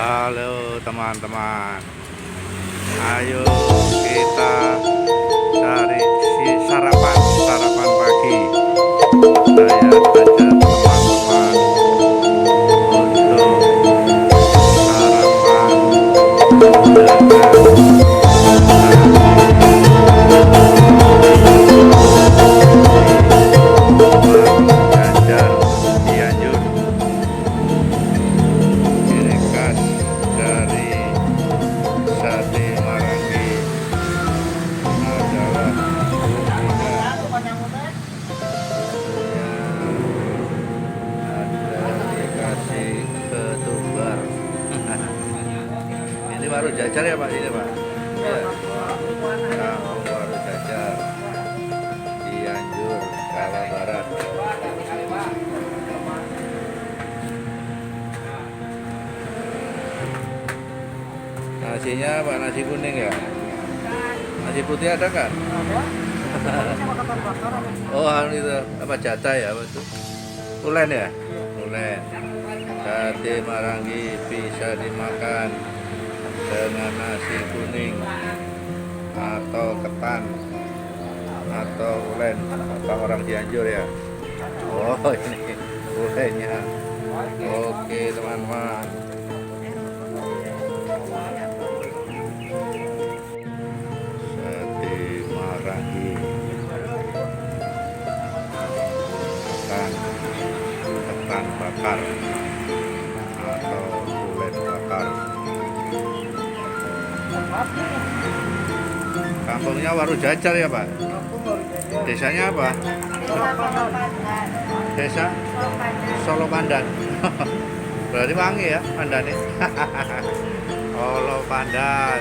Halo teman-teman, ayo kita cari sarapan pagi. Saya ajak teman-teman untuk sarapan Ganjar Cianjur. Ini khas dari sate Marangi adalah ada dikasih ketumbar. Ini baru jajar ya Pak, ini Pak ya, kampung baru jajar Cianjur, Jawa Barat. Nasinya apa? Nasi kuning ya? Nasi putih ada kan? Oh, itu apa, jatah ya? Apa itu? Tulen ya? Tulen. Sate Marangi bisa dimakan dengan nasi kuning atau ketan atau tulen. Apa orang Cianjur ya? Oh, ini tulennya. Oke teman-teman. Marangi ketan bakar atau tulen bakar. Kampungnya Waru Jajar ya Pak? Desanya apa? Desa Solo Pandan. Berarti wangi ya pandannya. Solo Pandan,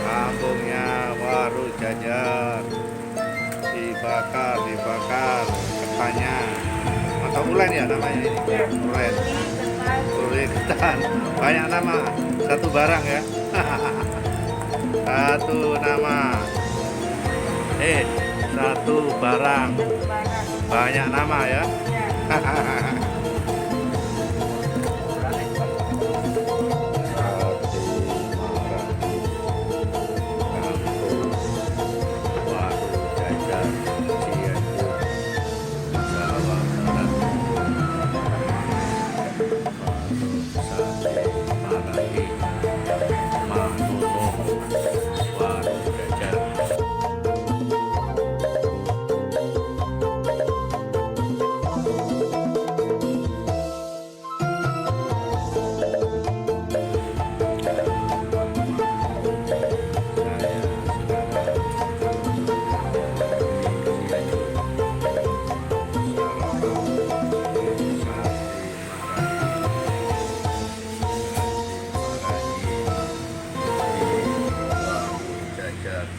kampungnya Waru Jajar. Dibakar ketannya atau ulen ya namanya ini, ulen ketan, banyak nama, satu barang ya. Satu nama, satu barang, banyak nama ya.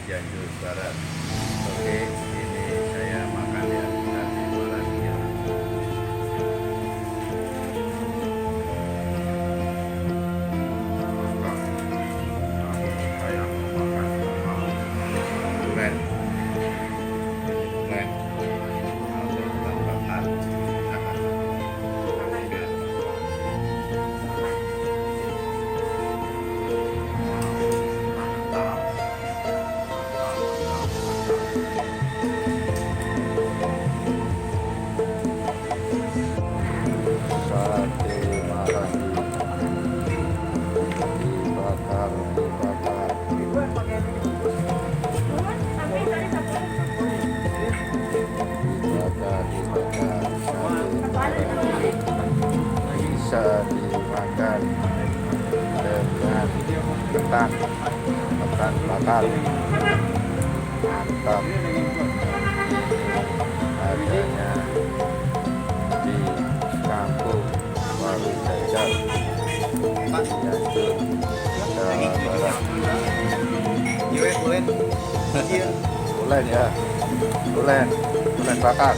Cianjur Barat. Oke, ini saya makan ya nasi Maranginya. Saya mau makan tulen atau bakar. Bisa dimakan dengan ketan bakar, mantap. Harganya di kampung Waru Jajar Cianjur, Jawa Barat. Tulen ya, tulen bakar.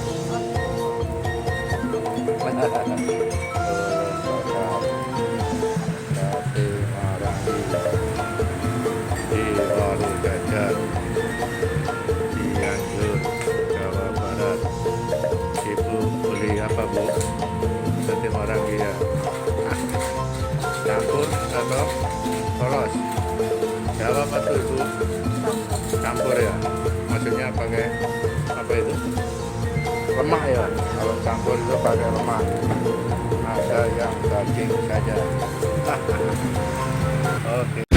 Sate Marangi di Waru Jajar Cianjur, Jawa Barat. Ibu beli apa Bu? Sate Marangi ya, campur atau polos? Jawab apa tuh Ibu? Campur ya? Maksudnya pakai apa itu? Lemak ya? Kalau campur itu pakai lemak. Ada yang daging saja. Oke.